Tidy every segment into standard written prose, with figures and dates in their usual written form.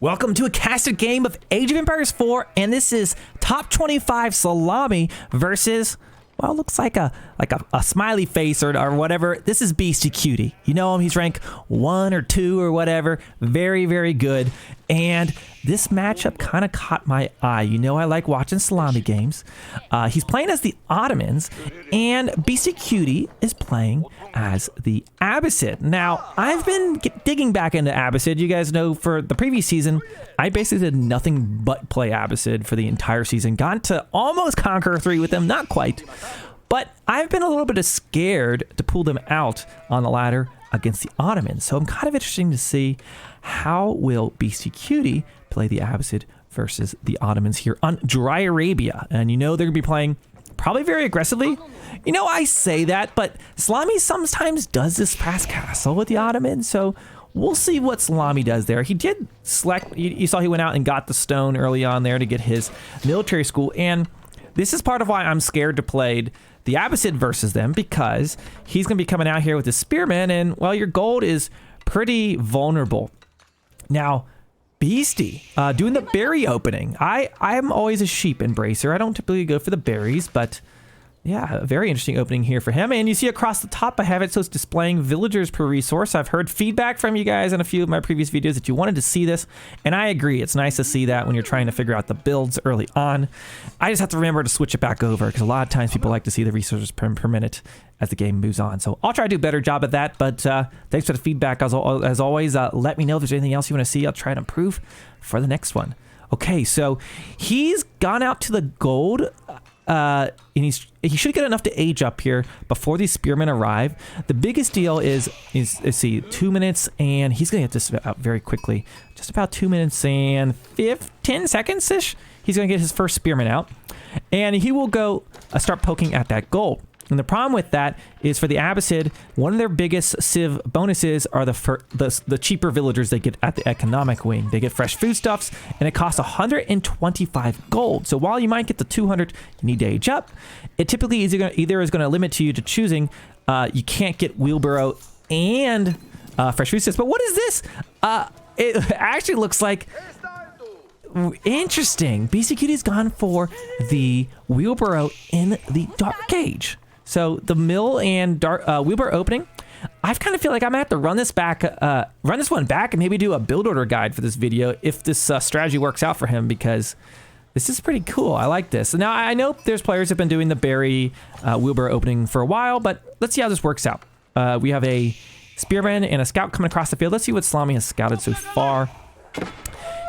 Welcome to a casted game of Age of Empires 4, and this is top 25 Salami versus, well, it looks like a smiley face or whatever. This is Beastyqt. You know him, he's rank 1 or 2 or whatever. Very, very good. And this matchup kind of caught my eye. You know I like watching Salami games. He's playing as the Ottomans, and Beastyqt is playing as the Abbasid. Now, I've been digging back into Abbasid. You guys know for the previous season, I basically did nothing but play Abbasid for the entire season. Got to almost conquer 3 with them, not quite. But I've been a little bit scared to pull them out on the ladder against the Ottomans. So I'm kind of interested to see how will Beastyqt play the Abbasid versus the Ottomans here on Dry Arabia. And you know they're going to be playing probably very aggressively. You know, I say that, but Szalami sometimes does this fast castle with the Ottomans, so we'll see what Szalami does there. He did select, you saw he went out and got the stone early on there to get his military school, and this is part of why I'm scared to play the Abbasid versus them, because he's going to be coming out here with his spearmen, and, well, your gold is pretty vulnerable. Now, Beastie, doing the berry opening. I'm always a sheep embracer. I don't typically go for the berries, but yeah, a very interesting opening here for him. And you see across the top, I have it, so it's displaying villagers per resource. I've heard feedback from you guys in a few of my previous videos that you wanted to see this, and I agree. It's nice to see that when you're trying to figure out the builds early on. I just have to remember to switch it back over, because a lot of times people like to see the resources per minute as the game moves on. So I'll try to do a better job at that, but thanks for the feedback. As always, let me know if there's anything else you want to see. I'll try to improve for the next one. Okay, so he's gone out to the gold, and he should get enough to age up here before these spearmen arrive. The biggest deal is let's see, 2 minutes, and he's gonna get this out very quickly. Just about 2 minutes and 10 seconds-ish. He's gonna get his first spearman out, and he will go start poking at that gold. And the problem with that is for the Abbasid, one of their biggest civ bonuses are the cheaper villagers they get at the economic wing. They get fresh foodstuffs, and it costs 125 gold. So while you might get the 200, you need to age up. It typically is either is going to limit you to choosing. You can't get wheelbarrow and fresh foodstuffs. But what is this? It actually looks like interesting. Beastyqt's gone for the wheelbarrow in the Dark Age. So the mill and wheelbarrow opening, I kind of feel like I'm gonna have to run this one back and maybe do a build order guide for this video if this strategy works out for him, because this is pretty cool. I like this. Now I know there's players who've been doing the berry wheelbarrow opening for a while, but let's see how this works out. We have a spearman and a scout coming across the field. Let's see what Szalami has scouted so far.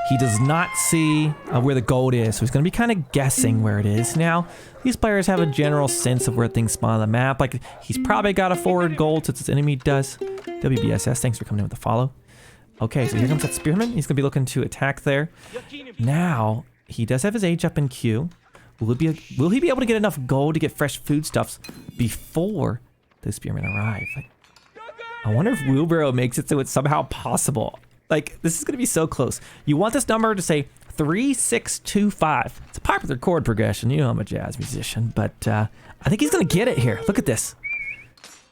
He does not see where the gold is, so he's going to be kind of guessing where it is. Now, these players have a general sense of where things spawn on the map. Like, he's probably got a forward gold since his enemy does. WBSS, thanks for coming in with the follow. Okay, so here comes that spearman. He's going to be looking to attack there. Now, he does have his age up in queue. Will he be able to get enough gold to get fresh foodstuffs before the spearmen arrive? I wonder if wheelbarrow makes it so it's somehow possible. Like, this is going to be so close. You want this number to say 3625. It's a popular chord progression. You know I'm a jazz musician, but I think he's going to get it here. Look at this.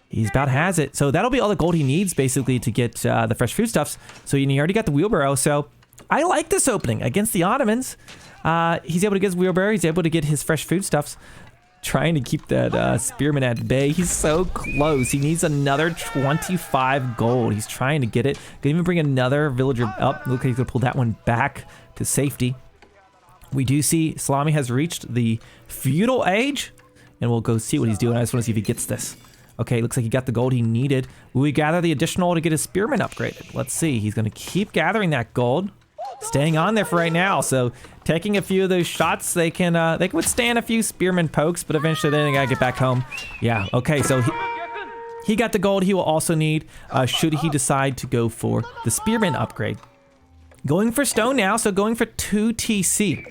He's about has it. So that'll be all the gold he needs, basically, to get the fresh foodstuffs. So he already got the wheelbarrow. So I like this opening against the Ottomans. He's able to get his wheelbarrow. He's able to get his fresh foodstuffs. Trying to keep that spearman at bay. He's so close. He needs another 25 gold. He's trying to get it. Can even bring another villager up. Look like he's gonna pull that one back to safety. We do see Szalami has reached the feudal age, and we'll go see what he's doing. I just want to see if he gets this. Okay, looks like he got the gold he needed. Will we gather the additional to get his spearman upgraded? Let's see. He's gonna keep gathering that gold. Staying on there for right now, so taking a few of those shots, they can withstand a few spearman pokes, but eventually they gotta get back home. Yeah, okay, so he got the gold he will also need should he decide to go for the spearman upgrade. Going for stone now, so going for 2 TC.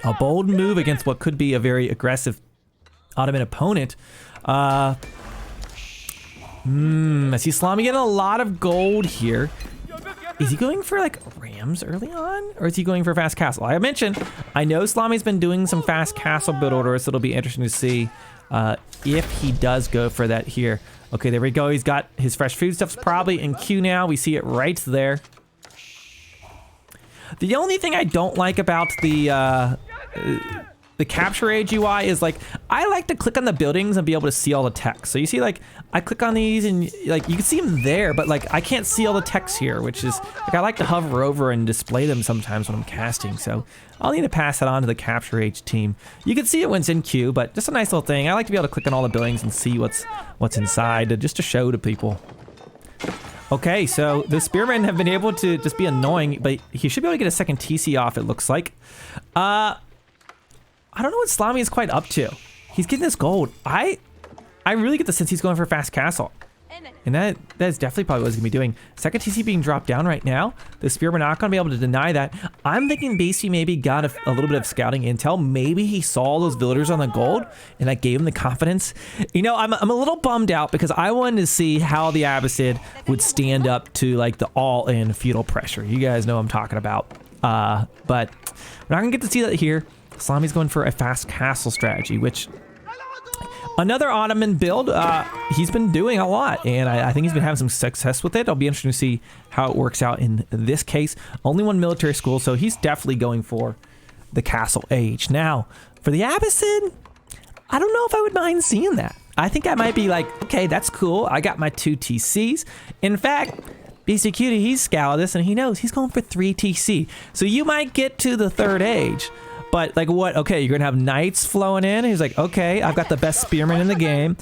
A bold move against what could be a very aggressive Ottoman opponent. I see Szalami getting a lot of gold here. Is he going for like rams early on, or is he going for fast castle? I mentioned, I know Szalami's been doing some fast castle build orders, so it'll be interesting to see if he does go for that here. Okay, there we go. He's got his fresh foodstuffs probably in queue now. We see it right there. The only thing I don't like about the capture age UI is like, I like to click on the buildings and be able to see all the text. So you see, like, I click on these and like you can see them there, but like I can't see all the text here, which is like, I like to hover over and display them sometimes when I'm casting. So I'll need to pass that on to the capture age team. You can see it when it's in queue, but just a nice little thing. I like to be able to click on all the buildings and see what's inside, just to show to people. Okay, so the spearmen have been able to just be annoying, but he should be able to get a second TC off, it looks like. I don't know what Szalami is quite up to. He's getting this gold. I really get the sense he's going for a fast castle. And that's definitely probably what he's gonna be doing. Second TC being dropped down right now. The spearmen not gonna be able to deny that. I'm thinking Beastie maybe got a little bit of scouting intel. Maybe he saw those villagers on the gold and that gave him the confidence. You know, I'm a little bummed out because I wanted to see how the Abbasid would stand up to like the all-in feudal pressure. You guys know what I'm talking about. But we're not gonna get to see that here. Szalami's going for a fast castle strategy, which another Ottoman build, he's been doing a lot, and I think he's been having some success with it. I'll be interested to see how it works out in this case. Only one military school, so he's definitely going for the castle age. Now, for the Abbasid, I don't know if I would mind seeing that. I think I might be like, okay, that's cool. I got my 2 TCs. In fact, Beastyqt, he's scouted this, and he knows he's going for 3 TC. So you might get to the 3rd age. But like what? Okay, you're gonna have knights flowing in. He's like, okay, I've got the best spearmen in the game.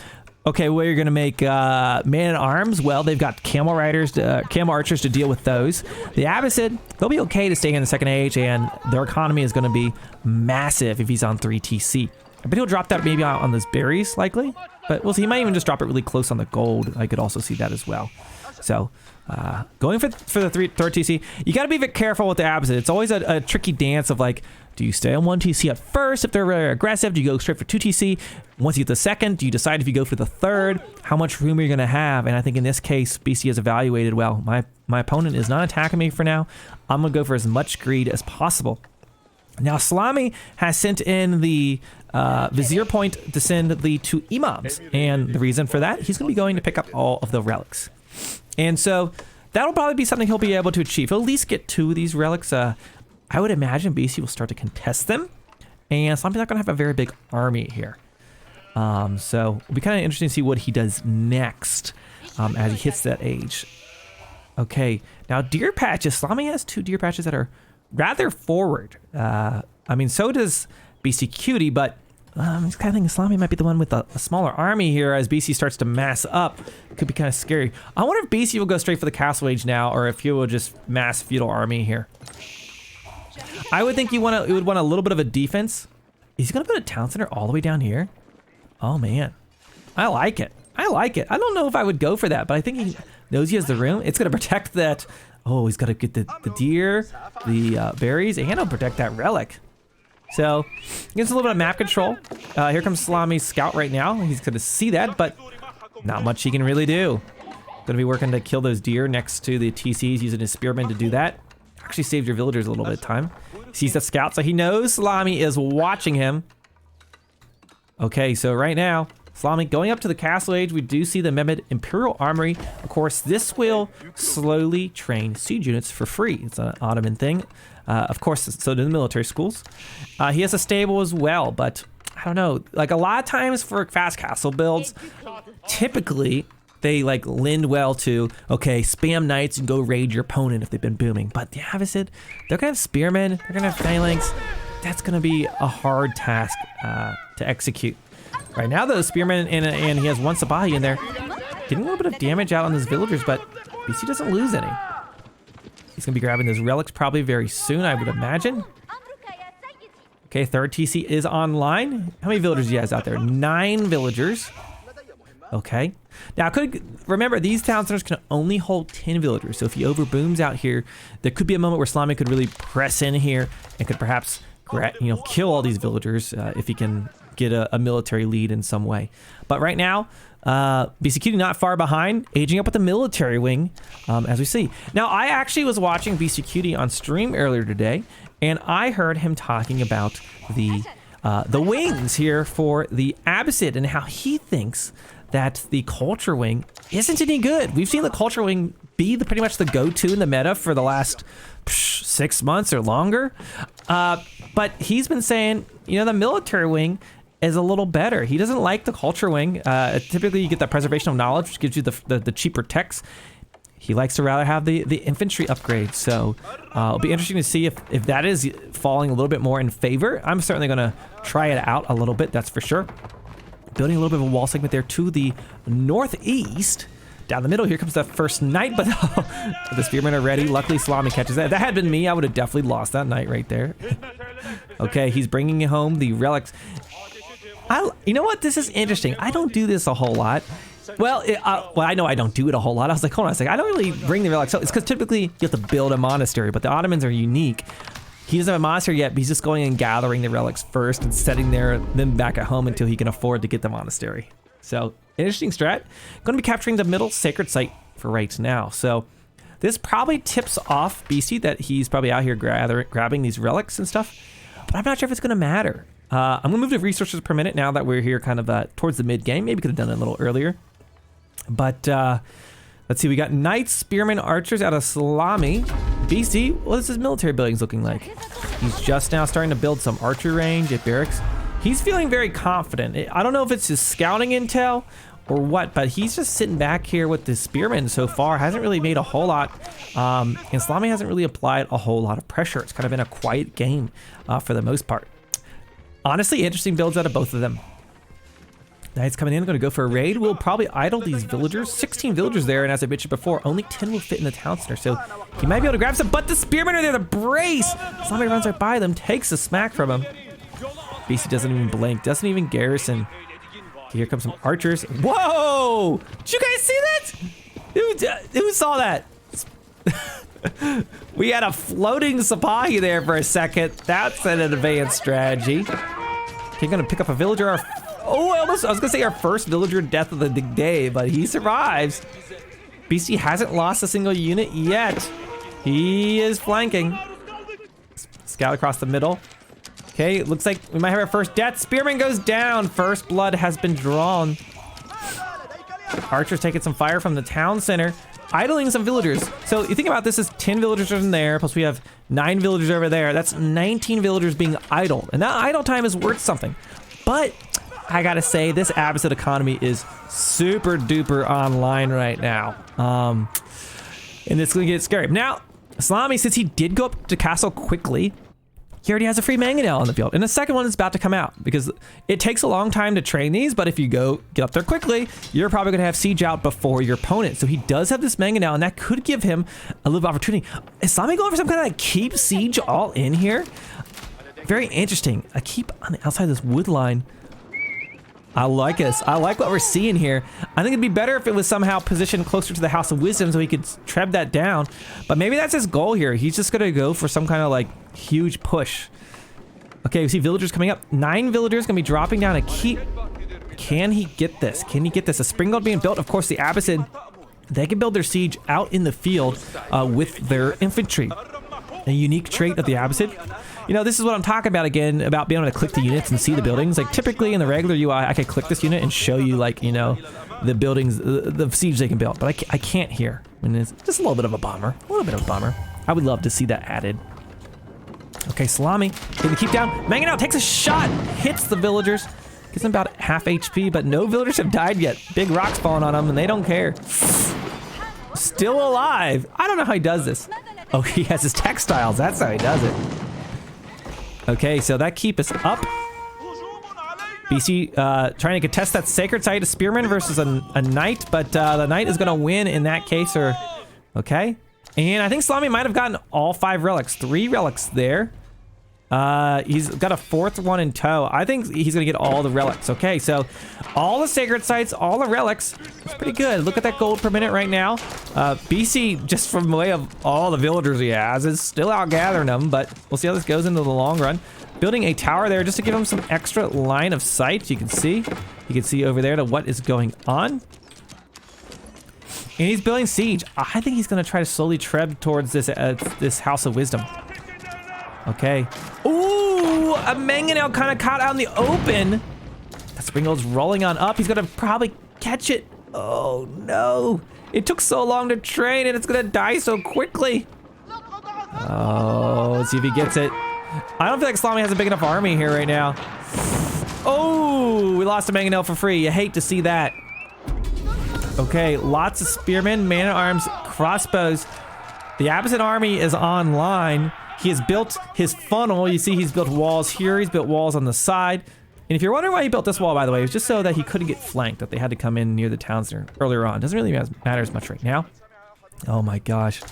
Okay, well, you're gonna make man-at-arms. Well, they've got camel riders, camel archers to deal with those. The Abbasid, they'll be okay to stay in the 2nd age, and their economy is gonna be massive if he's on 3 TC. I bet he'll drop that maybe on those berries, likely. But we'll see. He might even just drop it really close on the gold. I could also see that as well. So, going for the 3rd TC. You got to be a bit careful with the Abbasid. It's always a tricky dance of like, do you stay on 1 TC at first if they're very aggressive? Do you go straight for 2 TC? Once you get the 2nd, do you decide if you go for the 3rd? How much room are you going to have? And I think in this case, BC has evaluated, well, my opponent is not attacking me for now. I'm going to go for as much greed as possible. Now, Szalami has sent in the Vizier point to send the 2 imams. And the reason for that, he's going to be going to pick up all of the relics. And so that'll probably be something he'll be able to achieve. He'll at least get 2 of these relics. I would imagine BC will start to contest them. And Szalami's not going to have a very big army here. So it'll be kind of interesting to see what he does next as he hits that age. Okay, now deer patches. Szalami has 2 deer patches that are rather forward. I mean, so does Beastyqt, but I'm just kind of thinking Szalami might be the one with a smaller army here as BC starts to mass up. It could be kind of scary. I wonder if BC will go straight for the castle age now, or if he will just mass feudal army here. I would think you would want a little bit of a defense. Is he going to put a town center all the way down here? Oh man, I like it. I like it. I don't know if I would go for that, but I think he knows he has the room. It's going to protect that. Oh, he's got to get the deer, the berries, and he'll protect that relic. So, he gets a little bit of map control. Here comes Szalami's scout right now. He's going to see that, but not much he can really do. Going to be working to kill those deer next to the TCs, using his spearmen to do that. Actually saves your villagers a little bit of time. Sees that scout, so he knows Szalami is watching him. Okay, so right now, Szalami going up to the castle age. We do see the Mehmed Imperial Armory. Of course, this will slowly train siege units for free. It's an Ottoman thing. Of course, so do the military schools. He has a stable as well, but I don't know. Like a lot of times for fast castle builds, typically they like lend well to, okay, spam knights and go raid your opponent if they've been booming. But the Abbasid, they're gonna have spearmen, they're gonna have phalanx. That's gonna be a hard task to execute. Right now, though, spearmen and he has 1 Sabahi in there, getting a little bit of damage out on his villagers, but BC doesn't lose any. He's gonna be grabbing those relics probably very soon, I would imagine. Okay, 3rd TC is online. How many villagers do you guys out there? 9 villagers. Okay. Now, remember, these town centers can only hold 10 villagers. So if he overbooms out here, there could be a moment where Szalami could really press in here and could perhaps, kill all these villagers if he can get a military lead in some way. But right now, Beastyqt not far behind, aging up with the military wing, as we see. Now, I actually was watching Beastyqt on stream earlier today, and I heard him talking about the wings here for the Abbasid and how he thinks that the culture wing isn't any good. We've seen the culture wing be pretty much the go-to in the meta for the last 6 months or longer. But he's been saying, you know, the military wing is a little better. He doesn't like the culture wing. Typically, you get that preservation of knowledge, which gives you the cheaper techs. He likes to rather have the infantry upgrade. So it'll be interesting to see if that is falling a little bit more in favor. I'm certainly going to try it out a little bit, that's for sure. Building a little bit of a wall segment there to the northeast. Down the middle, here comes the first knight, but the spearmen are ready. Luckily, Szalami catches that. If that had been me, I would have definitely lost that knight right there. Okay, he's bringing home the relics. You know what? This is interesting. I don't do this a whole lot. Well, I know I don't do it a whole lot. I was like, hold on a second. I don't really bring the relics. So it's because typically you have to build a monastery, but the Ottomans are unique. He doesn't have a monastery yet, but he's just going and gathering the relics first and setting them back at home until he can afford to get the monastery. So, interesting strat. Going to be capturing the middle sacred site for right now. So, this probably tips off Beastie that he's probably out here grabbing these relics and stuff. But I'm not sure if it's going to matter. I'm going to move to resources per minute now that we're here kind of towards the mid-game. Maybe could have done it a little earlier. But, let's see. We got knights, spearmen, archers out of Szalami. Beastie, what is his military buildings looking like? He's just now starting to build some archer range at barracks. He's feeling very confident. I don't know if it's his scouting intel or what, but he's just sitting back here with the spearmen so far. Hasn't really made a whole lot. And Szalami hasn't really applied a whole lot of pressure. It's kind of been a quiet game for the most part. Honestly, interesting builds out of both of them. Knights coming in, going to go for a raid. We'll probably idle these villagers. 16 villagers there, and as I mentioned before, only 10 will fit in the town center, so he might be able to grab some, but the spearmen are there to brace! Szalami runs right by them, takes a smack from him. Beastie doesn't even blink, doesn't even garrison. Here comes some archers. Whoa! Did you guys see that? Who saw that? We had a floating Sipahi there for a second. That's an advanced strategy. He's gonna pick up a villager. I was gonna say our first villager death of the day, but he survives. Beastie hasn't lost a single unit yet. He is flanking. Scout across the middle. Okay, looks like we might have our first death. Spearman goes down. First blood has been drawn. Archer's taking some fire from the town center. Idling some villagers. So you think about this as 10 villagers in there, plus we have 9 villagers over there. That's 19 villagers being idled. And that idle time is worth something. But I gotta say, this Abbasid economy is super duper online right now. And it's gonna get scary. Now, Szalami, since he did go up to castle quickly, he already has a free mangonel on the field. And the second one is about to come out because it takes a long time to train these, but if you get up there quickly, you're probably gonna have siege out before your opponent. So he does have this mangonel, and that could give him a little opportunity. Is Szalami going for some kind of like keep siege all in here? Very interesting. A keep on the outside of this wood line. I like this. I like what we're seeing here. I think it'd be better if it was somehow positioned closer to the House of Wisdom so he could tread that down. But maybe that's his goal here. He's just gonna go for some kind of like huge push. Okay, we see villagers coming up. 9 villagers gonna be dropping down a keep. Can he get this? Can he get this? A spring guard being built. Of course, the Abbasid, they can build their siege out in the field with their infantry. A unique trait of the Abbasid. You know, this is what I'm talking about again, about being able to click the units and see the buildings. Like typically in the regular UI, I could click this unit and show you like, you know, the buildings, the siege they can build. But I can't here. And it's just a little bit of a bummer. A little bit of a bummer. I would love to see that added. Okay, Szalami, can we keep down? Mangonel takes a shot, hits the villagers. Gives them about half HP, but no villagers have died yet. Big rocks falling on them and they don't care. Still alive. I don't know how he does this. Oh, he has his textiles. That's how he does it. Okay, so that keep is up. Beastie trying to contest that sacred site, a spearman versus a knight, but the knight is going to win in that case. Okay, and I think Szalami might have gotten all 5 relics, 3 relics there. He's got a 4th one in tow. I think he's going to get all the relics. Okay, so all the sacred sites, all the relics. It's pretty good. Look at that gold per minute right now. BC, just from the way of all the villagers he has, is still out gathering them, but we'll see how this goes into the long run. Building a tower there just to give him some extra line of sight. You can see over there to what is going on. And he's building siege. I think he's going to try to slowly tread towards this House of Wisdom. Okay. Ooh, a mangonel kind of caught out in the open. That Springald's rolling on up. He's gonna probably Catch it. Oh, no. It took so long to train, and it's going to die so quickly. Oh, let's see if he gets it. I don't feel like Szalami has a big enough army here right now. Oh, we lost a mangonel for free. You hate to see that. Okay, lots of spearmen, man-at-arms, crossbows. The Abbasid army is online. He has built his funnel. You see he's built walls here. He's built walls on the side. And if you're wondering why he built this wall, by the way, it was just so that he couldn't get flanked, that they had to come in near the towns there earlier on. Doesn't really matter as much right now. Oh my gosh.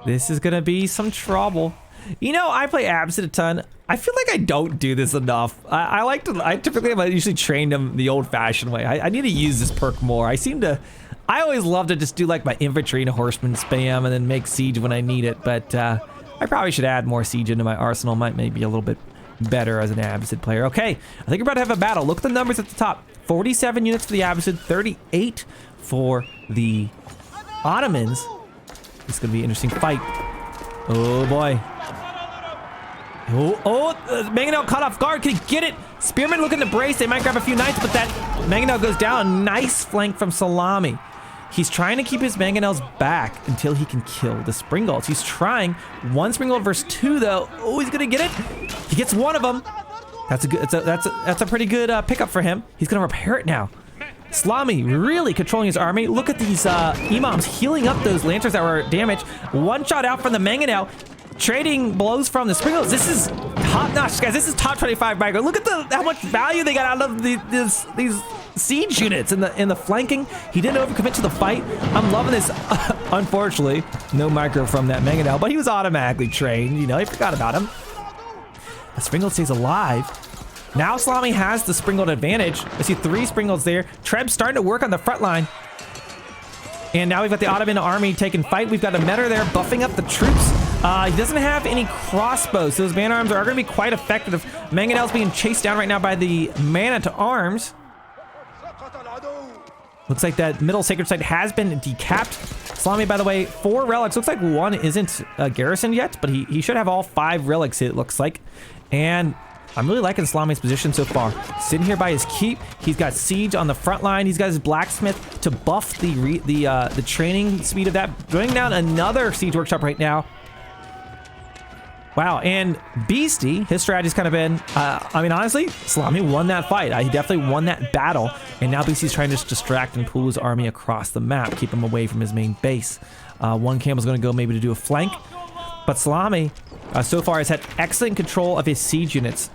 This is gonna be some trouble. You know, I play Abbasid a ton. I feel like I don't do this enough. I typically usually train them the old-fashioned way. I need to use this perk more. I always love to just do like my infantry and horseman spam and then make siege when I need it, but I probably should add more siege into my arsenal. Might maybe a little bit better as an Abbasid player. Okay, I think we're about to have a battle. Look at the numbers at the top. 47 units for the Abbasid, 38 for the Ottomans. It's gonna be an interesting fight. Oh boy. Oh, mangonel caught off guard. Can he get it? Spearmen looking to brace. They might grab a few knights, but that mangonel goes down. Nice flank from Szalami. He's trying to keep his mangonels back until he can kill the springolds. He's trying. One springold versus two, though. Oh, he's gonna get it. He gets one of them. That's a good. That's a pretty good pickup for him. He's gonna repair it now. Szalami really controlling his army. Look at these imams healing up those lancers that were damaged. One shot out from the mangonel. Trading blows from the springolds. This is top-notch, guys. This is top 25 micro. Look at how much value they got out of these siege units in the flanking. He didn't overcommit to the fight. I'm loving this. Unfortunately, no micro from that mangonel, but he was automatically trained. You know, he forgot about him. The springold stays alive. Now Szalami has the springold advantage. I see 3 springolds there. Treb's starting to work on the front line. And now we've got the Ottoman army taking fight. We've got a Metter there buffing up the troops. He doesn't have any crossbows, so those man-arms are going to be quite effective. Mangonel's being chased down right now by the man-at-arms. Looks like that middle sacred site has been decapped. Szalami, by the way, 4 relics. Looks like 1 isn't garrisoned yet, but he should have all 5 relics, it looks like. And I'm really liking Szalami's position so far. Sitting here by his keep, he's got siege on the front line. He's got his blacksmith to buff the training speed of that. Bringing down another siege workshop right now. Wow, and Beasty, his strategy's kind of been, I mean, honestly, Szalami won that fight. He definitely won that battle, and now Beasty's trying to just distract and pull his army across the map, keep him away from his main base. One camel's going to go maybe to do a flank, but Szalami, so far, has had excellent control of his siege units.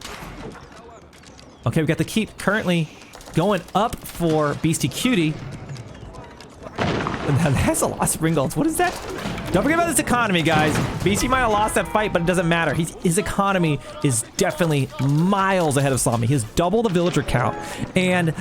Okay, we've got the keep currently going up for Beastyqt. That's a lot of springolds. What is that? Don't forget about this economy, guys. Beasty might have lost that fight, but it doesn't matter. His economy is definitely miles ahead of Szalami. He has double the villager count. And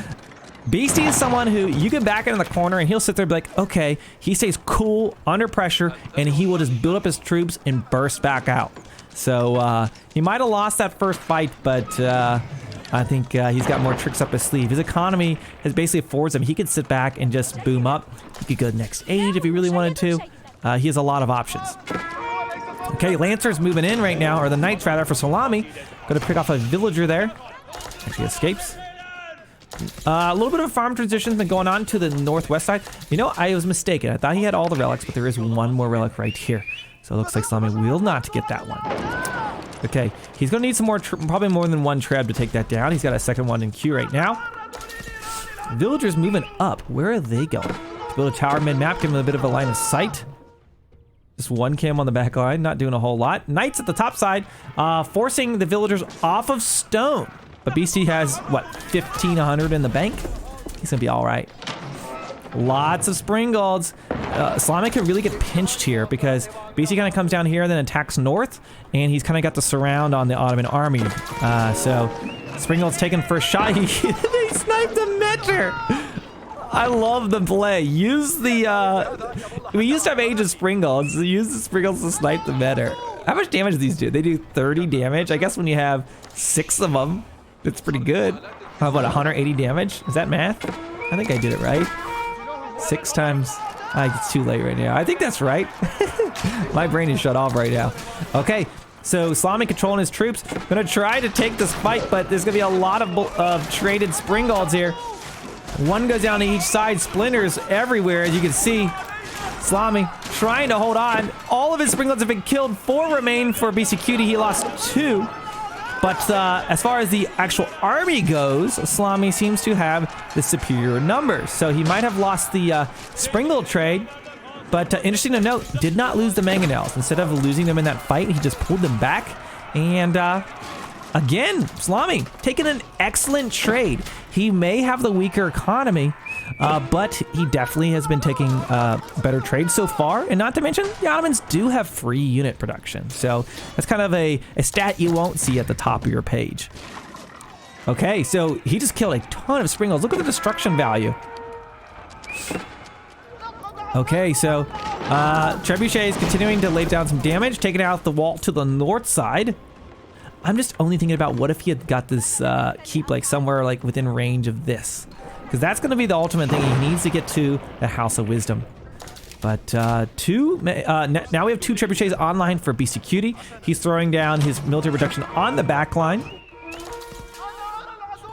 Beasty is someone who you can back in the corner and he'll sit there and be like, okay, he stays cool under pressure and he will just build up his troops and burst back out. So he might have lost that first fight, but I think he's got more tricks up his sleeve. His economy has basically affords him. He could sit back and just boom up. He could go next age if he really wanted to. He has a lot of options. Okay, Lancer's moving in right now, or the Knights rather, for Szalami. Going to pick off a villager there. Actually escapes. A little bit of a farm transition has been going on to the northwest side. You know, I was mistaken. I thought he had all the relics, but there is one more relic right here. So it looks like Szalami will not get that one. Okay, he's going to need some more, probably more than 1 Treb to take that down. He's got a second one in queue right now. Villagers moving up. Where are they going? Build a tower mid-map, give him a bit of a line of sight. Just 1 cam on the back line, not doing a whole lot. Knights at the top side, forcing the villagers off of stone. But Beasty has, what, 1,500 in the bank? He's gonna be all right. Lots of springalds. Szalami can really get pinched here because Beasty kind of comes down here and then attacks north, and he's kind of got the surround on the Ottoman army. So Springald's taken first shot. He sniped the Metter. I love the play. Use the, we used to have Age of Springolds. So use the Springolds to snipe the Metter. How much damage do these do? They do 30 damage. I guess when you have 6 of them, it's pretty good. How about 180 damage? Is that math? I think I did it right. 6 times, it's too late right now. I think that's right. My brain is shut off right now. Okay, so Szalami controlling his troops. Gonna try to take this fight, but there's gonna be a lot of traded springolds here. One goes down to each side. Splinters everywhere, as you can see. Szalami trying to hold on. All of his sprinklets have been killed. 4 remain for Beastyqt. He lost 2. But as far as the actual army goes, Szalami seems to have the superior numbers. So he might have lost the sprinkle trade. But interesting to note, did not lose the mangonels. Instead of losing them in that fight, he just pulled them back. And again, Szalami taking an excellent trade. He may have the weaker economy, but he definitely has been taking better trades so far. And not to mention, the Ottomans do have free unit production. So that's kind of a stat you won't see at the top of your page. Okay, so he just killed a ton of springles. Look at the destruction value. Okay, so Trebuchet is continuing to lay down some damage, taking out the wall to the north side. I'm just only thinking about what if he had got this keep like somewhere like within range of this, because that's going to be the ultimate thing. He needs to get to the House of Wisdom. But now we have 2 trebuchets online for Beastyqt. He's throwing down his military production on the back line.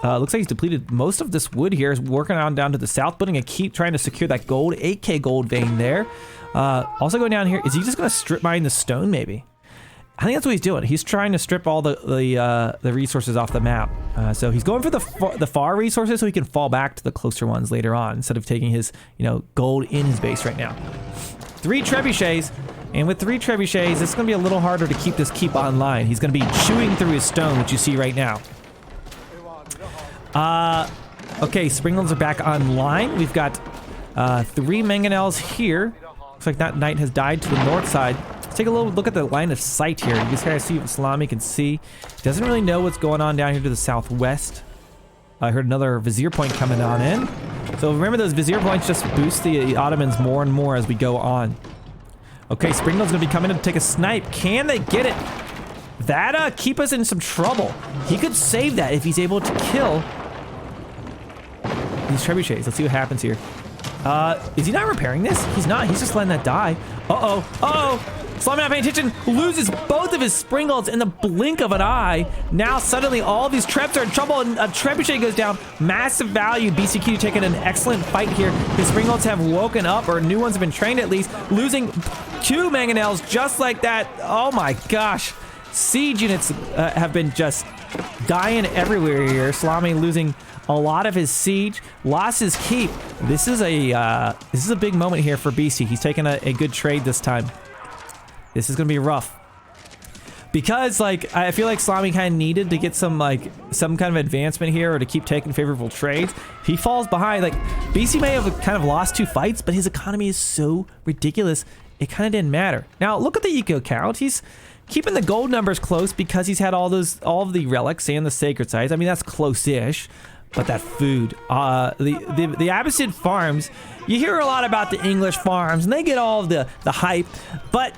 Looks like he's depleted most of this wood here. He's working on down to the south, building a keep, trying to secure that gold, 8k gold vein there. Also going down here, is he just going to strip mine the stone maybe? I think that's what he's doing. He's trying to strip all the resources off the map. So he's going for the far resources so he can fall back to the closer ones later on instead of taking his gold in his base right now. 3 trebuchets, and with 3 trebuchets, it's going to be a little harder to keep this keep online. He's going to be chewing through his stone, which you see right now. Okay, springlets are back online. We've got 3 mangonels here. Looks like that knight has died to the north side. Let's take a little look at the line of sight here. You guys see what Szalami can see. Doesn't really know what's going on down here to the southwest. I heard another vizier point coming on in. So remember, those vizier points just boost the Ottomans more and more as we go on. Okay, Springle's gonna be coming in to take a snipe. Can they get it? That keep us in some trouble. He could save that if he's able to kill these trebuchets. Let's see what happens here. Is he not repairing this? He's not. He's just letting that die. Uh-oh. Uh-oh. Szalami not paying attention. Loses both of his springlets in the blink of an eye. Now suddenly all of these trebs are in trouble and a trebuchet goes down. Massive value. Beastyqt taking an excellent fight here. His springlets have woken up, or new ones have been trained at least. Losing 2 mangonels just like that. Oh my gosh. Siege units have been just dying everywhere here. Szalami losing a lot of his siege, lost his keep. This is a big moment here for Beasty. He's taking a good trade this time. This is gonna be rough because I feel like Szalami kind of needed to get some kind of advancement here or to keep taking favorable trades. He falls behind. Like Beasty may have kind of lost 2 fights, but his economy is so ridiculous it kind of didn't matter. Now look at the eco count. He's keeping the gold numbers close because he's had all of the relics and the sacred sites. I mean, that's close-ish. But that food, the Abbasid farms, you hear a lot about the English farms and they get all of the hype, but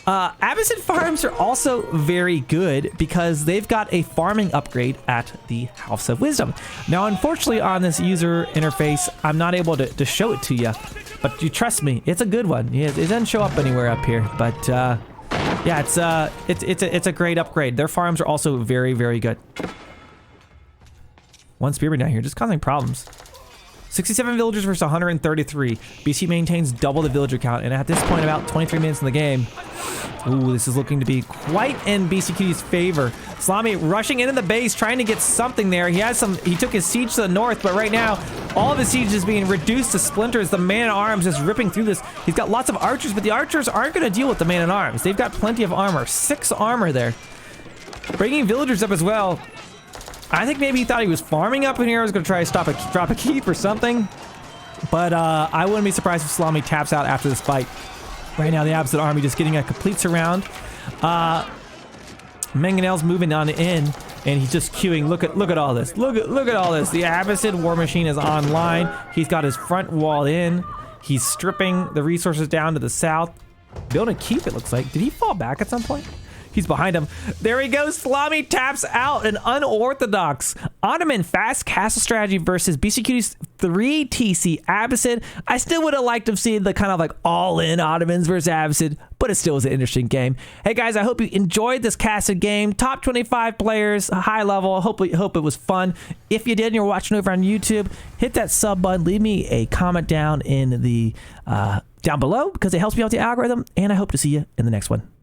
Abbasid farms are also very good because they've got a farming upgrade at the House of Wisdom. Now, unfortunately, on this user interface, I'm not able to show it to you, but you trust me, it's a good one. It doesn't show up anywhere up here, but yeah, it's a great upgrade. Their farms are also very, very good. 1 spearman down here, just causing problems. 67 villagers versus 133. BC maintains double the villager count, and at this point, about 23 minutes in the game. Ooh, this is looking to be quite in Beastyqt's favor. Szalami rushing into the base, trying to get something there. He took his siege to the north, but right now, all of his siege is being reduced to splinters. The man-at-arms is ripping through this. He's got lots of archers, but the archers aren't going to deal with the man-at-arms. They've got plenty of armor. 6 armor there. Bringing villagers up as well. I think maybe he thought he was farming up in here. I was going to try to drop a keep or something. But I wouldn't be surprised if Szalami taps out after this fight. Right now, the Abbasid army just getting a complete surround. Mangonel's moving on in, and he's just queuing. Look at all this. Look at all this. The Abbasid war machine is online. He's got his front wall in. He's stripping the resources down to the south. Building a keep, it looks like. Did he fall back at some point? He's behind him. There he goes. Szalami taps out an unorthodox Ottoman fast castle strategy versus Beastyqt's 3 TC Abbasid. I still would have liked to have seen the kind of like all-in Ottomans versus Abbasid, but it still was an interesting game. Hey guys, I hope you enjoyed this casted game. Top 25 players, high level. Hope it was fun. If you did and you're watching over on YouTube, hit that sub button. Leave me a comment down in the down below because it helps me out with the algorithm. And I hope to see you in the next one.